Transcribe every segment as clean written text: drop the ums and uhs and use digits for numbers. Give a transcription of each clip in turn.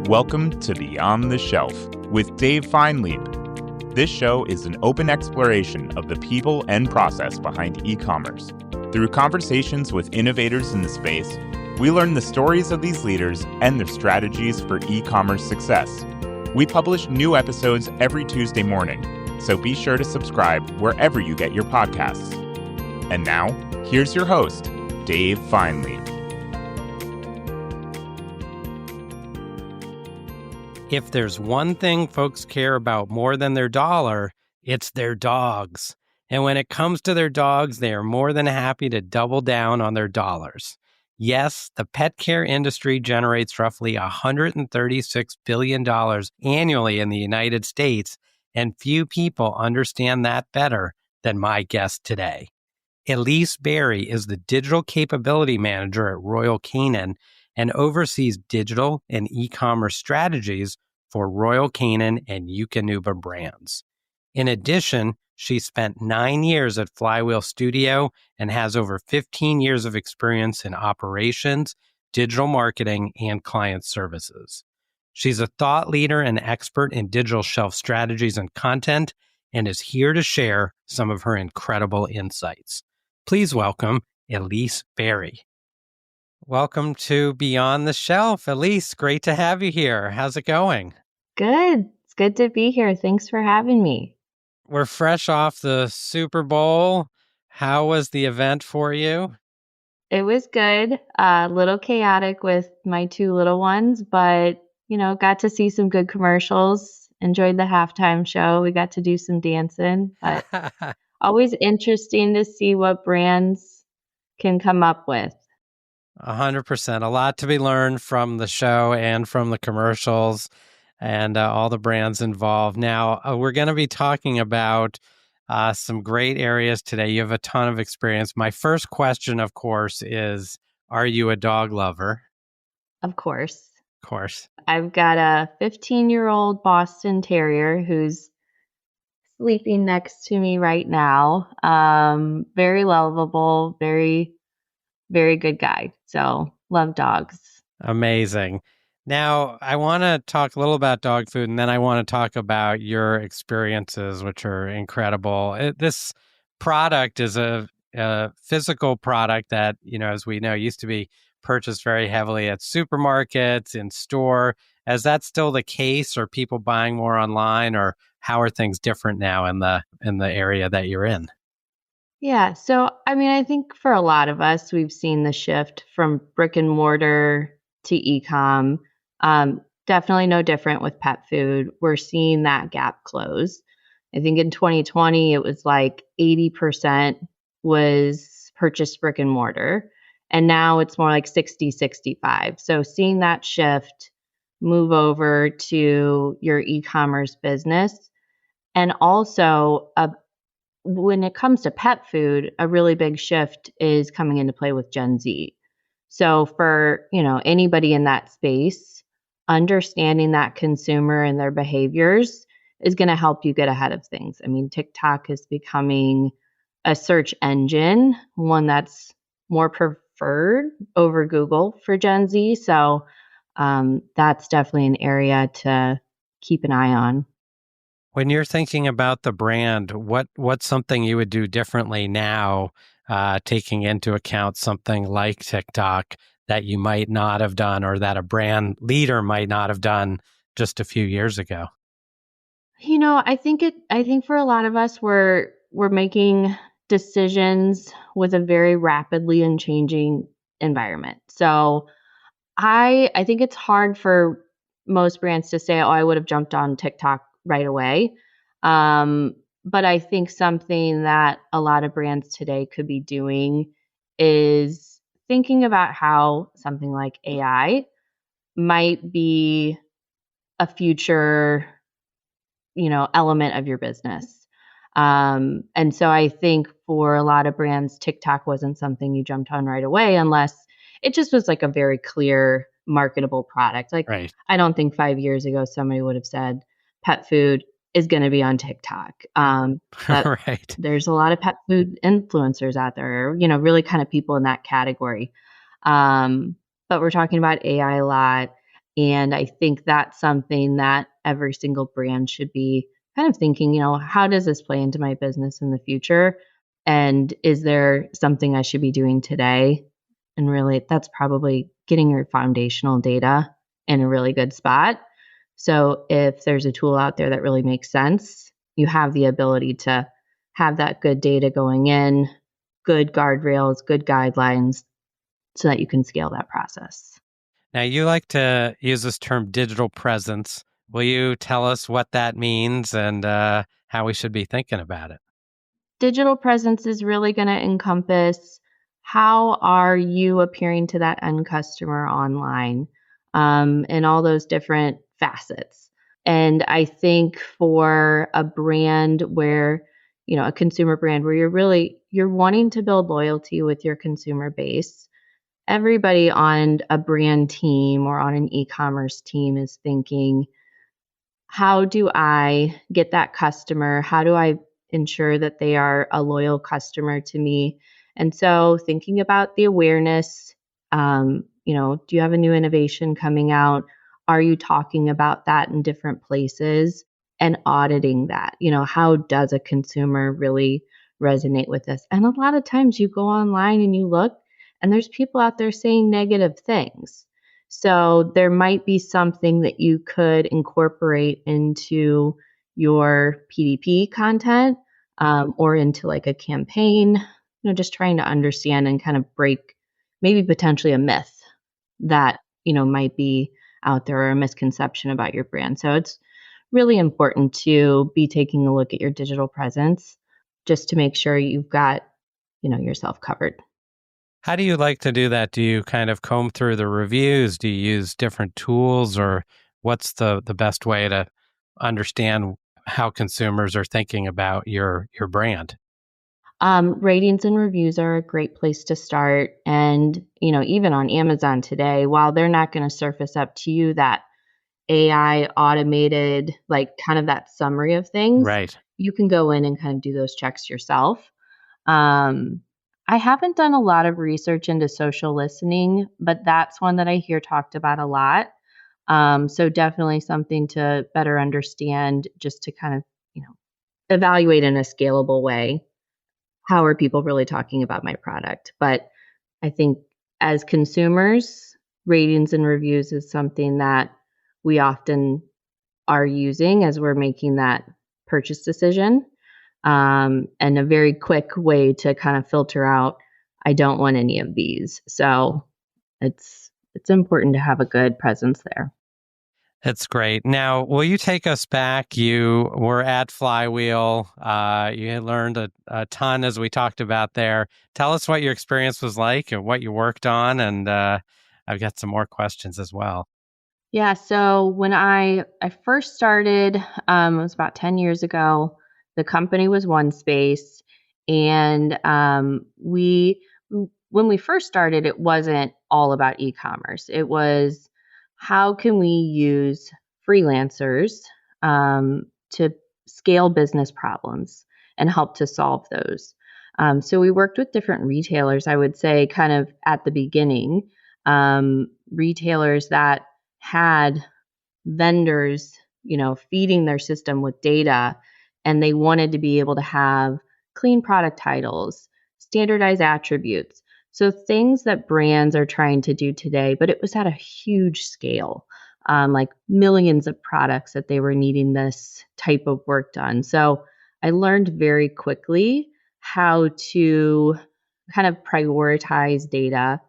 Welcome to Beyond the Shelf with Dave Feinlieb. This show is an open exploration of the people and process behind e-commerce. Through conversations with innovators in the space, we learn the stories of these leaders and their strategies for e-commerce success. We publish new episodes every Tuesday morning, so be sure to subscribe wherever you get your podcasts. And now, here's your host, Dave Feinlieb. If there's one thing folks care about more than their dollar, it's their dogs. And when it comes to their dogs, they are more than happy to double down on their dollars. Yes, the pet care industry generates roughly $136 billion annually in the United States, and few people understand that better than my guest today. Elise Barry is the Digital Capability Manager at Royal Canin and oversees digital and e-commerce strategies for Royal Canin and Eukanuba brands. In addition, she spent 9 years at Flywheel Studio and has over 15 years of experience in operations, digital marketing, and client services. She's a thought leader and expert in digital shelf strategies and content and is here to share some of her incredible insights. Please welcome Elise Barry. Welcome to Beyond the Shelf. Elise, great to have you here. How's it going? Good. It's good to be here. Thanks for having me. We're fresh off the Super Bowl. How was the event for you? It was good. A little chaotic with my two little ones, but, got to see some good commercials. Enjoyed the halftime show. We got to do some dancing, but always interesting to see what brands can come up with. 100%. A lot to be learned from the show and from the commercials and all the brands involved. Now, we're going to be talking about some great areas today. You have a ton of experience. My first question, of course, is, are you a dog lover? Of course. Of course. I've got a 15-year-old Boston Terrier who's sleeping next to me right now. Very lovable, very, very good guy. So love dogs. Amazing. Now, I want to talk a little about dog food, and then I want to talk about your experiences, which are incredible. This product is a physical product that, as we know, used to be purchased very heavily at supermarkets, in store. Is that still the case? Are people buying more online, or how are things different now in the area that you're in? Yeah. So, I think for a lot of us, we've seen the shift from brick and mortar to e-com. Definitely no different with pet food. We're seeing that gap close. I think in 2020, it was like 80% was purchased brick and mortar. And now it's more like 60-65. So seeing that shift move over to your e-commerce business. And also, when it comes to pet food, a really big shift is coming into play with Gen Z. So for, anybody in that space, understanding that consumer and their behaviors is going to help you get ahead of things. TikTok is becoming a search engine, one that's more preferred over Google for Gen Z. So that's definitely an area to keep an eye on. When you're thinking about the brand, what's something you would do differently now, taking into account something like TikTok that you might not have done, or that a brand leader might not have done just a few years ago? I think for a lot of us, we're making decisions with a very rapidly and changing environment. So I think it's hard for most brands to say, oh, I would have jumped on TikTok right away. But I think something that a lot of brands today could be doing is thinking about how something like AI might be a future, element of your business. And so I think for a lot of brands, TikTok wasn't something you jumped on right away unless it just was like a very clear marketable product. Right. I don't think 5 years ago somebody would have said pet food is going to be on TikTok. Right. There's a lot of pet food influencers out there, really kind of people in that category. But we're talking about AI a lot. And I think that's something that every single brand should be kind of thinking, how does this play into my business in the future? And is there something I should be doing today? And really, that's probably getting your foundational data in a really good spot. So if there's a tool out there that really makes sense, you have the ability to have that good data going in, good guardrails, good guidelines, so that you can scale that process. Now, you like to use this term digital presence. Will you tell us what that means and how we should be thinking about it? Digital presence is really going to encompass how are you appearing to that end customer online, and all those different facets. And I think for a brand where, a consumer brand where you're wanting to build loyalty with your consumer base, everybody on a brand team or on an e-commerce team is thinking, how do I get that customer? How do I ensure that they are a loyal customer to me? And so thinking about the awareness, do you have a new innovation coming out? Are you talking about that in different places and auditing that? How does a consumer really resonate with this? And a lot of times you go online and you look, and there's people out there saying negative things. So there might be something that you could incorporate into your PDP content, or into like a campaign, just trying to understand and kind of break maybe potentially a myth that, might be out there, or a misconception about your brand. So it's really important to be taking a look at your digital presence just to make sure you've got, yourself covered. How do you like to do that? Do you kind of comb through the reviews? Do you use different tools, or what's the best way to understand how consumers are thinking about your brand? Ratings and reviews are a great place to start. And, even on Amazon today, while they're not going to surface up to you that AI automated, like kind of that summary of things, Right. you can go in and kind of do those checks yourself. Um, I haven't done a lot of research into social listening, but that's one that I hear talked about a lot. So definitely something to better understand, just to kind of, evaluate in a scalable way. How are people really talking about my product? But I think as consumers, ratings and reviews is something that we often are using as we're making that purchase decision. And a very quick way to kind of filter out, I don't want any of these. So it's important to have a good presence there. That's great. Now, will you take us back? You were at Flywheel. You had learned a ton, as we talked about there. Tell us what your experience was like and what you worked on. And I've got some more questions as well. Yeah, so when I first started, it was about 10 years ago. The company was One Space, and when we first started, it wasn't all about e-commerce. It was, how can we use freelancers to scale business problems and help to solve those. So we worked with different retailers, I would say, kind of at the beginning, retailers that had vendors, feeding their system with data, and they wanted to be able to have clean product titles, standardized attributes. So things that brands are trying to do today, but it was at a huge scale, like millions of products that they were needing this type of work done. So I learned very quickly how to kind of prioritize data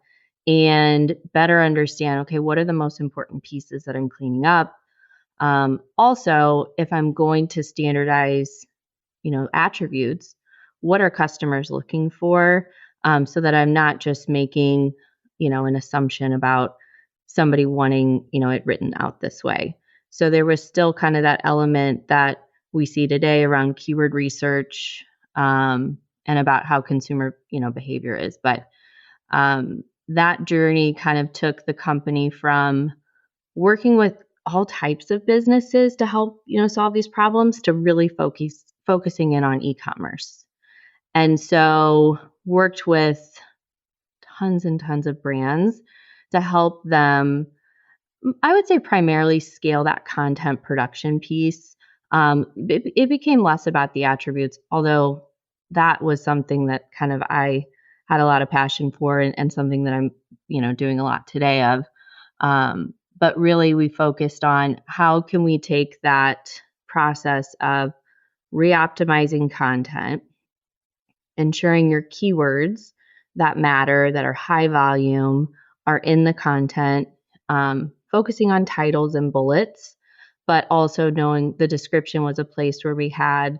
and better understand, okay, what are the most important pieces that I'm cleaning up? Also, if I'm going to standardize, attributes, what are customers looking for? So that I'm not just making, an assumption about somebody wanting, it written out this way. So there was still kind of that element that we see today around keyword research, and about how consumer, behavior is. But that journey kind of took the company from working with all types of businesses to help, solve these problems, to really focusing in on e-commerce. And so worked with tons and tons of brands to help them I would say primarily scale that content production piece. It became less about the attributes, although that was something that kind of I had a lot of passion for and something that I'm, doing a lot today of. But really, we focused on how can we take that process of reoptimizing content, ensuring your keywords that matter, that are high volume, are in the content, focusing on titles and bullets, but also knowing the description was a place where we had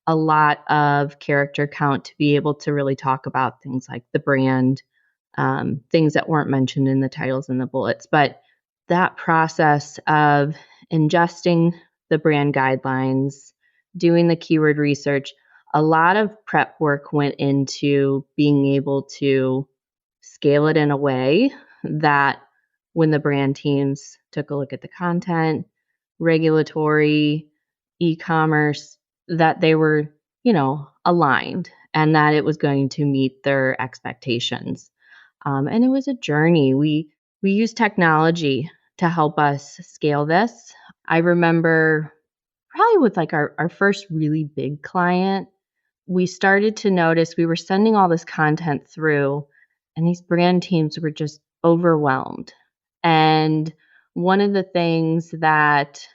a lot of character count to be able to really talk about things like the brand, things that weren't mentioned in the titles and the bullets. But that process of ingesting the brand guidelines, doing the keyword research, a lot of prep work went into being able to scale it in a way that when the brand teams took a look at the content, regulatory, e-commerce, that they were, aligned and that it was going to meet their expectations. And it was a journey. We used technology to help us scale this. I remember probably with like our first really big client, we started to notice we were sending all this content through, and these brand teams were just overwhelmed. And one of the things that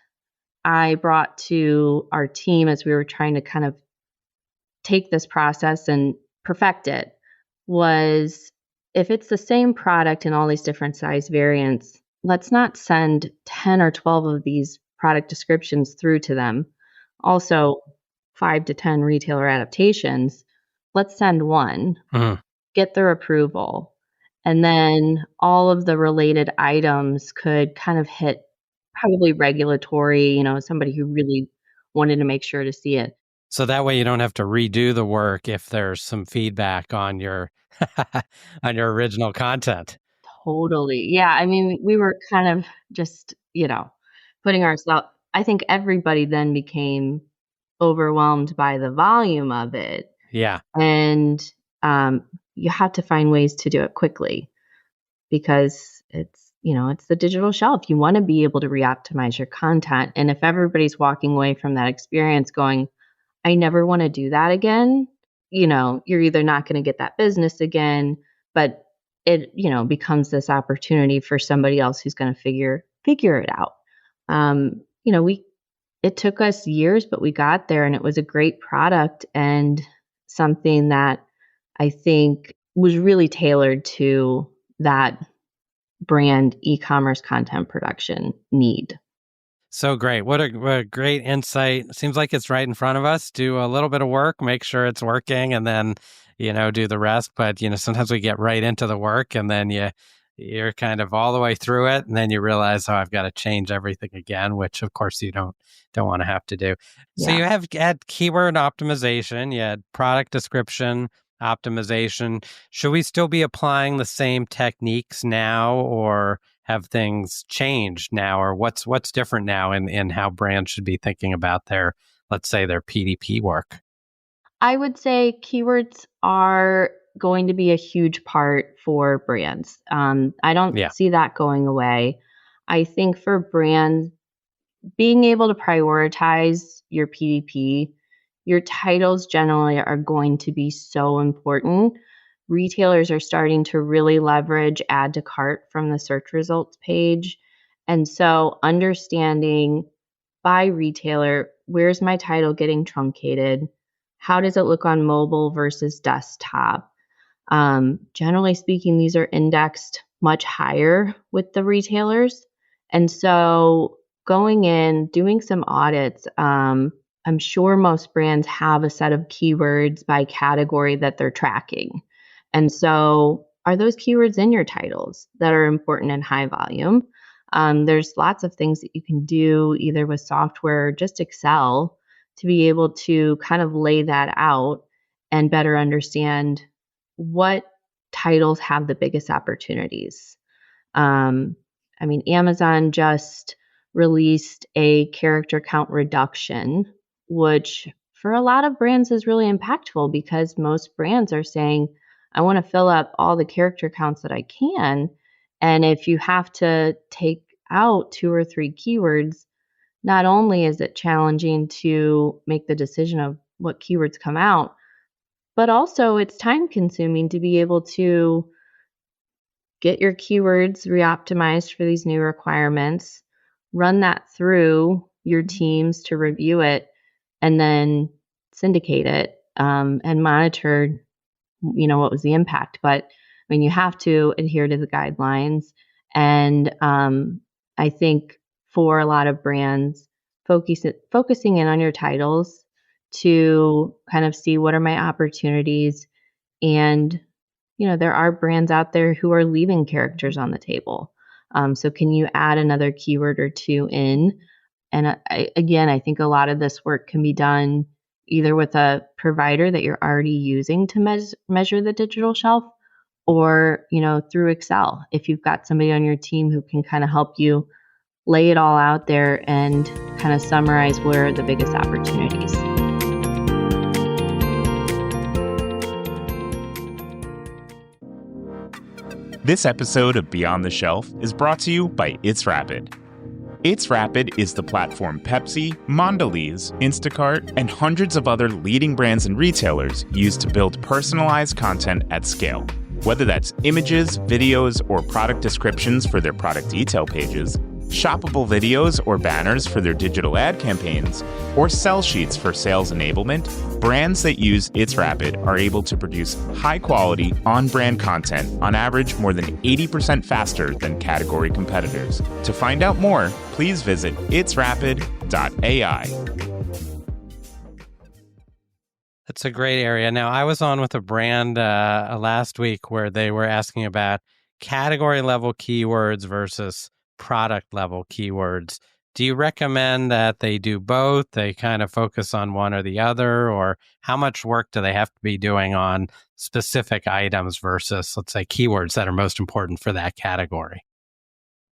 I brought to our team as we were trying to kind of take this process and perfect it was, if it's the same product in all these different size variants, let's not send 10 or 12 of these product descriptions through to them. Also, 5 to 10 retailer adaptations. Let's send one, get their approval, and then all of the related items could kind of hit probably regulatory, somebody who really wanted to make sure to see it. So that way you don't have to redo the work if there's some feedback on your on your original content. Totally. Yeah. I mean, we were kind of just, putting ourselves, I think everybody then became overwhelmed by the volume of it. Yeah. And you have to find ways to do it quickly because it's the digital shelf. You want to be able to reoptimize your content. And if everybody's walking away from that experience going, I never want to do that again, you're either not going to get that business again, but it, becomes this opportunity for somebody else who's going to figure it out. It took us years, but we got there, and it was a great product and something that I think was really tailored to that brand e-commerce content production need. So great. What a great insight. Seems like it's right in front of us. Do a little bit of work, make sure it's working, and then, do the rest. But, sometimes we get right into the work and then you're kind of all the way through it. And then you realize, I've got to change everything again, which of course you don't want to have to do. So you have had keyword optimization, you had product description optimization. Should we still be applying the same techniques now, or have things changed now, or what's different now in how brands should be thinking about their, let's say, their PDP work? I would say keywords are going to be a huge part for brands. I don't see that going away. I think for brands, being able to prioritize your PDP, your titles generally are going to be so important. Retailers are starting to really leverage add to cart from the search results page. And so understanding by retailer, where's my title getting truncated? How does it look on mobile versus desktop? Generally speaking, these are indexed much higher with the retailers. And so going in, doing some audits, I'm sure most brands have a set of keywords by category that they're tracking. And so are those keywords in your titles that are important and high volume? There's lots of things that you can do either with software or just Excel to be able to kind of lay that out and better understand what titles have the biggest opportunities. Amazon just released a character count reduction, which for a lot of brands is really impactful because most brands are saying, I want to fill up all the character counts that I can. And if you have to take without 2 or 3 keywords, not only is it challenging to make the decision of what keywords come out, but also it's time consuming to be able to get your keywords reoptimized for these new requirements, run that through your teams to review it, and then syndicate it and monitor, what was the impact. But I mean, you have to adhere to the guidelines. And I think for a lot of brands, focusing in on your titles to kind of see what are my opportunities. And there are brands out there who are leaving characters on the table. So can you add another keyword or two in? And I think a lot of this work can be done either with a provider that you're already using to measure the digital shelf, or through Excel. If you've got somebody on your team who can kind of help you lay it all out there and kind of summarize where are the biggest opportunities. This episode of Beyond the Shelf is brought to you by It's Rapid. It's Rapid is the platform Pepsi, Mondelez, Instacart, and hundreds of other leading brands and retailers use to build personalized content at scale. Whether that's images, videos, or product descriptions for their product detail pages, shoppable videos or banners for their digital ad campaigns, or sell sheets for sales enablement, brands that use It's Rapid are able to produce high-quality, on-brand content on average more than 80% faster than category competitors. To find out more, please visit itsrapid.ai. That's a great area. Now, I was on with a brand last week where they were asking about category-level keywords versus product-level keywords. Do you recommend that they do both? They kind of focus on one or the other, or how much work do they have to be doing on specific items versus, let's say, keywords that are most important for that category?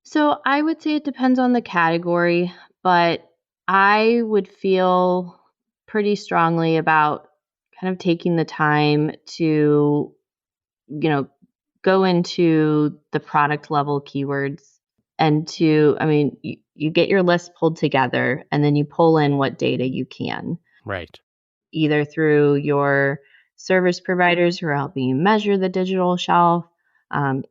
So I would say it depends on the category, but I would feel pretty strongly about kind of taking the time to, go into the product level keywords and you get your list pulled together and then you pull in what data you can. Right. Either through your service providers who are helping you measure the digital shelf.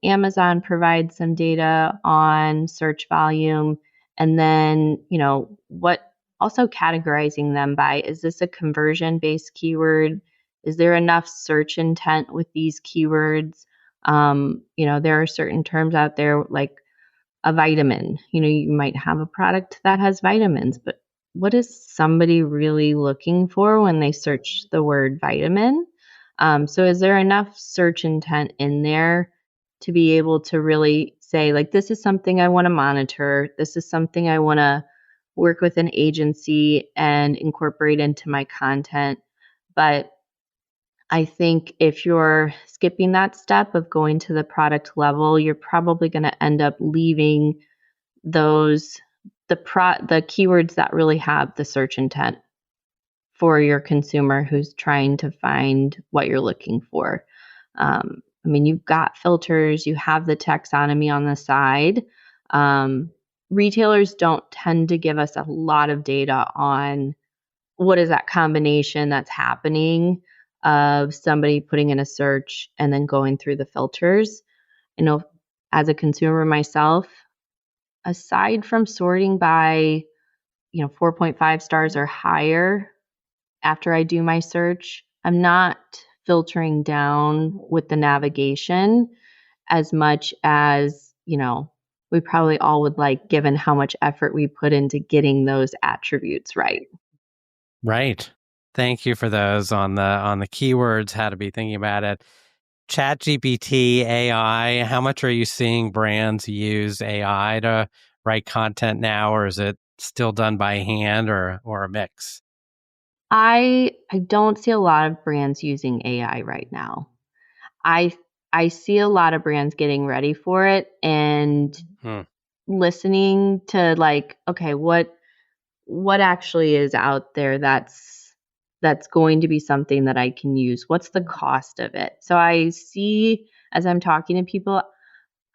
Amazon provides some data on search volume. And then, what also categorizing them by, is this a conversion-based keyword? Is there enough search intent with these keywords? There are certain terms out there like a vitamin. You might have a product that has vitamins, but what is somebody really looking for when they search the word vitamin? So is there enough search intent in there to be able to really say, like, this is something I want to monitor. This is something I want to work with an agency and incorporate into my content. But I think if you're skipping that step of going to the product level, you're probably going to end up leaving the keywords that really have the search intent for your consumer who's trying to find what you're looking for. You've got filters, you have the taxonomy on the side. Retailers don't tend to give us a lot of data on what is that combination that's happening of somebody putting in a search and then going through the filters. As a consumer myself, aside from sorting by, 4.5 stars or higher after I do my search, I'm not filtering down with the navigation as much as, we probably all would like, given how much effort we put into getting those attributes right. Right. Thank you for those on the keywords, how to be thinking about it. ChatGPT, AI, how much are you seeing brands use AI to write content now, or is it still done by hand or a mix? I don't see a lot of brands using AI right now. I see a lot of brands getting ready for it and listening to, like, okay, what actually is out there that's going to be something that I can use? What's the cost of it? So I see, as I'm talking to people,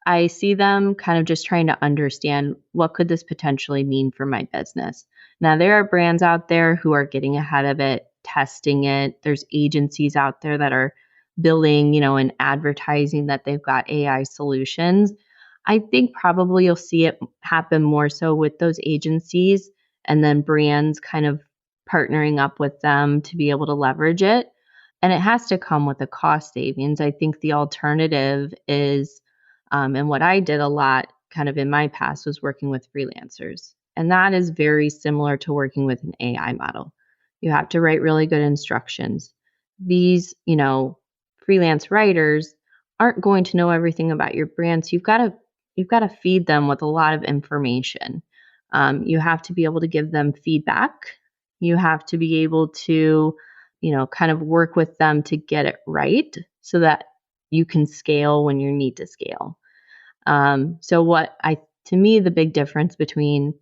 I see them kind of just trying to understand what could this potentially mean for my business. Now, there are brands out there who are getting ahead of it, testing it. There's agencies out there that are building, and advertising that they've got AI solutions. I think probably you'll see it happen more so with those agencies and then brands kind of partnering up with them to be able to leverage it. And it has to come with a cost savings. I think the alternative is, and what I did a lot kind of in my past was working with freelancers. And that is very similar to working with an AI model. You have to write really good instructions. These, freelance writers aren't going to know everything about your brand. So you've got to feed them with a lot of information. You have to be able to give them feedback. You have to be able to, kind of work with them to get it right so that you can scale when you need to scale. To me, the big difference between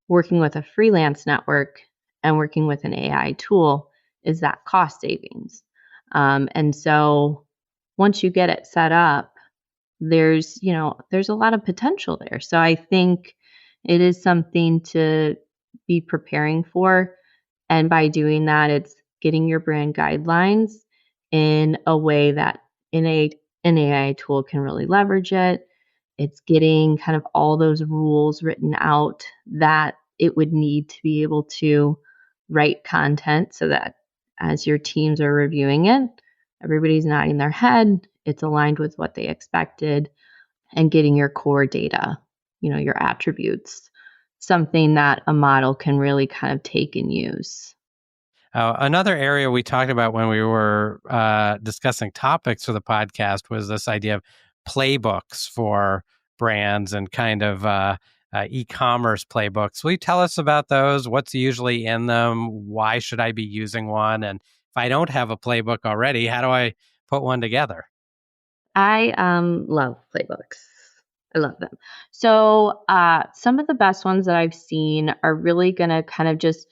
working with a freelance network and working with an AI tool is that cost savings. And so once you get it set up, there's a lot of potential there. So I think it is something to be preparing for. And by doing that, it's getting your brand guidelines in a way that an AI tool can really leverage it. It's getting kind of all those rules written out that it would need to be able to write content so that as your teams are reviewing it, everybody's nodding their head, it's aligned with what they expected, and getting your core data, your attributes, something that a model can really kind of take and use. Another area we talked about when we were discussing topics for the podcast was this idea of playbooks for brands and kind of e-commerce playbooks. Will you tell us about those? What's usually in them? Why should I be using one? And if I don't have a playbook already, how do I put one together? I love playbooks. I love them. So some of the best ones that I've seen are really going to kind of just,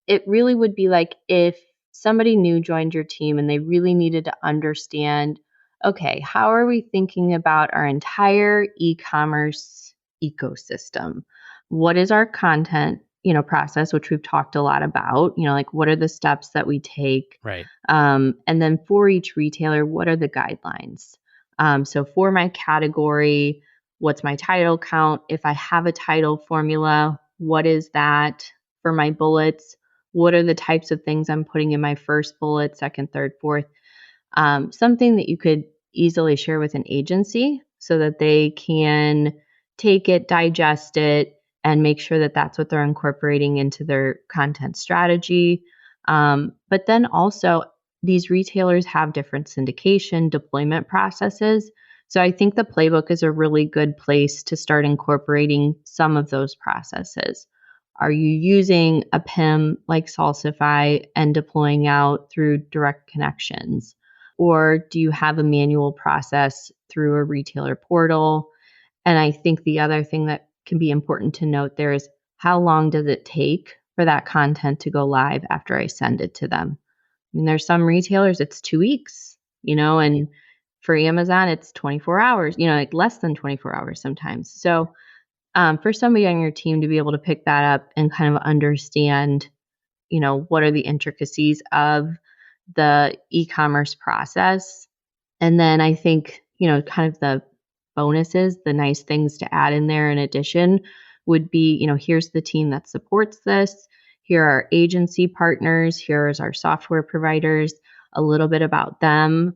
it really would be like if somebody new joined your team and they really needed to understand, okay, how are we thinking about our entire e-commerce ecosystem? What is our content, process, which we've talked a lot about, like what are the steps that we take? Right. And then for each retailer, what are the guidelines? So for my category, what's my title count? If I have a title formula, what is that? For my bullets, what are the types of things I'm putting in my first bullet, second, third, fourth? Something that you could easily share with an agency so that they can take it, digest it, and make sure that that's what they're incorporating into their content strategy. But then also, these retailers have different syndication deployment processes. So I think the playbook is a really good place to start incorporating some of those processes. Are you using a PIM like Salsify and deploying out through direct connections? Or do you have a manual process through a retailer portal? And I think the other thing that can be important to note there is how long does it take for that content to go live after I send it to them? I mean, there's some retailers, it's 2 weeks, and for Amazon, it's 24 hours, like less than 24 hours sometimes. So for somebody on your team to be able to pick that up and kind of understand, what are the intricacies of the e-commerce process. And then I think, kind of the bonuses, the nice things to add in there in addition would be, here's the team that supports this. Here are agency partners. Here's our software providers, a little bit about them,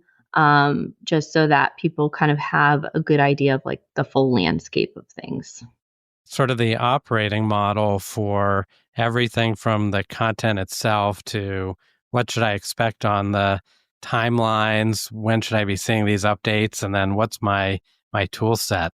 just so that people kind of have a good idea of like the full landscape of things. Sort of the operating model for everything from the content itself to what should I expect on the timelines, when should I be seeing these updates, and then what's my tool set.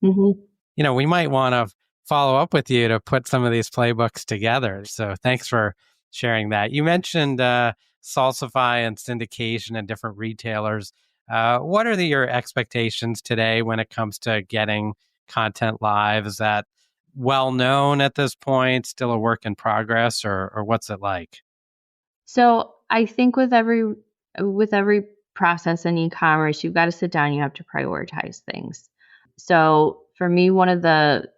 Mm-hmm. We might want to follow up with you to put some of these playbooks together. So thanks for sharing that. You mentioned Salsify and syndication and different retailers. What are your expectations today when it comes to getting content live? Is that well known at this point, still a work in progress, or what's it like? So I think with every process in e-commerce, you've got to sit down, you have to prioritize things. So for me, one of the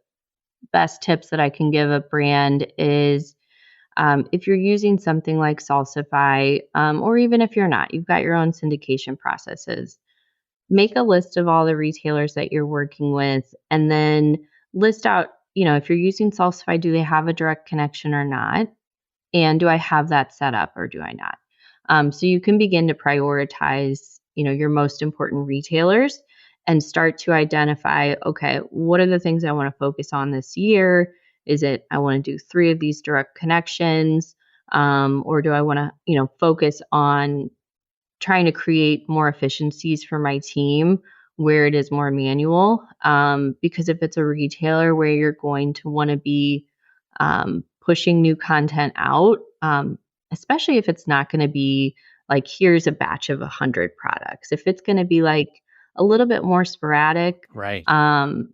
best tips that I can give a brand is if you're using something like Salsify, or even if you're not, you've got your own syndication processes, make a list of all the retailers that you're working with and then list out, if you're using Salsify, do they have a direct connection or not? And do I have that set up or do I not? So you can begin to prioritize, your most important retailers and start to identify, okay, what are the things I want to focus on this year? Is it I want to do 3 of these direct connections? Or do I want to, focus on trying to create more efficiencies for my team where it is more manual? Because if it's a retailer where you're going to want to be pushing new content out, especially if it's not going to be like, here's a batch of 100 products. If it's going to be like a little bit more sporadic, Right.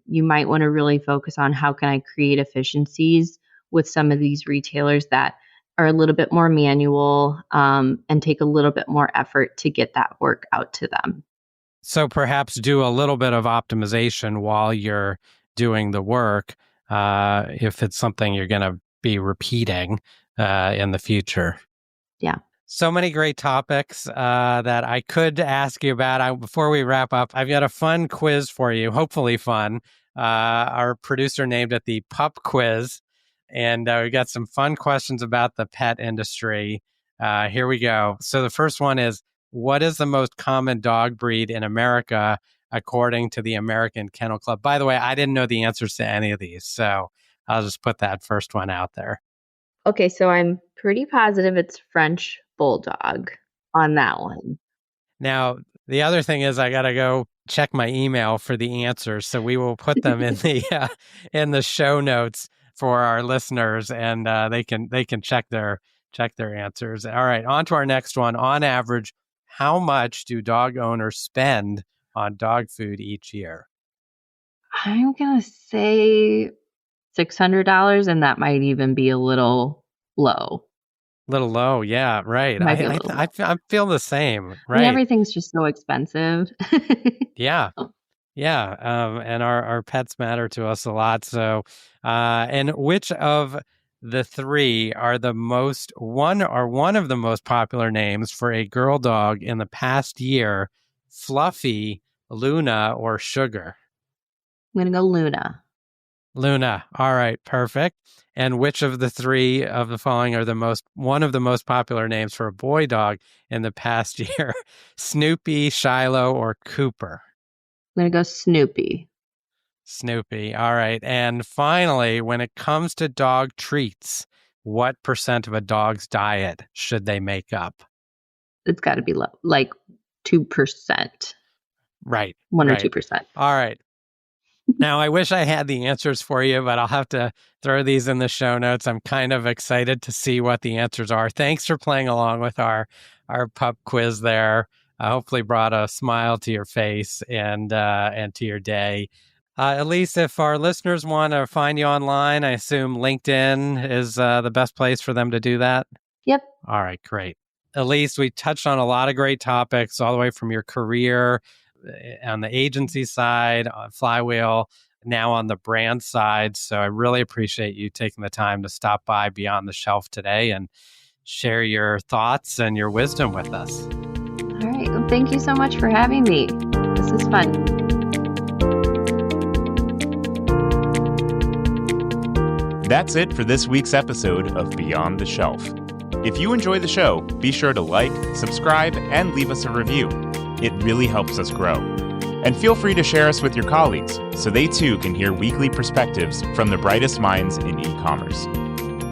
You might want to really focus on how can I create efficiencies with some of these retailers that are a little bit more manual, and take a little bit more effort to get that work out to them. So perhaps do a little bit of optimization while you're doing the work, if it's something you're going to be repeating in the future. Yeah. So many great topics that I could ask you about. Before we wrap up, I've got a fun quiz for you, hopefully fun. Our producer named it the Pup Quiz, and we got some fun questions about the pet industry. Here we go. So the first one is, what is the most common dog breed in America according to the American Kennel Club? By the way, I didn't know the answers to any of these, so I'll just put that first one out there. Okay, so I'm pretty positive it's French Bulldog on that one. Now, the other thing is I got to go check my email for the answers, so we will put them in the show notes for our listeners, and they can check their answers. All right, on to our next one. On average, how much do dog owners spend on dog food each year? I'm going to say $600, and that might even be a little low. Little low, yeah, right. I feel the same, right? I mean, everything's just so expensive. Yeah. And our pets matter to us a lot. So, and which of the 3 are one of the most popular names for a girl dog in the past year? Fluffy, Luna, or Sugar? I'm going to go Luna. Luna. All right, perfect. And which of the 3 of the following are one of the most popular names for a boy dog in the past year? Snoopy, Shiloh, or Cooper? I'm going to go Snoopy. Snoopy. All right. And finally, when it comes to dog treats, what % of a dog's diet should they make up? It's got to be low, like 2%. Right. 1 right. or 2%. All right. Now, I wish I had the answers for you, but I'll have to throw these in the show notes. I'm kind of excited to see what the answers are. Thanks for playing along with our pup quiz there. Hopefully brought a smile to your face and to your day. Elise, if our listeners want to find you online, I assume LinkedIn is the best place for them to do that? Yep. All right, great. Elise, we touched on a lot of great topics all the way from your career on the agency side, on Flywheel, now on the brand side. So I really appreciate you taking the time to stop by Beyond the Shelf today and share your thoughts and your wisdom with us. All right. Well, thank you so much for having me. This is fun. That's it for this week's episode of Beyond the Shelf. If you enjoy the show, be sure to like, subscribe, and leave us a review. It really helps us grow. And feel free to share us with your colleagues so they too can hear weekly perspectives from the brightest minds in e-commerce.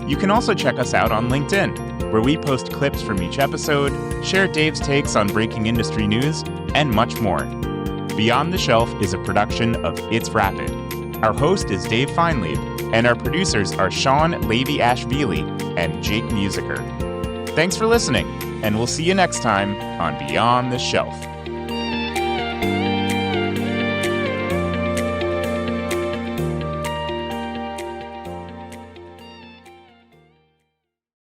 You can also check us out on LinkedIn, where we post clips from each episode, share Dave's takes on breaking industry news, and much more. Beyond the Shelf is a production of It's Rapid. Our host is Dave Feinlieb, and our producers are Sean Levy-Ashvili and Jake Musiker. Thanks for listening, and we'll see you next time on Beyond the Shelf.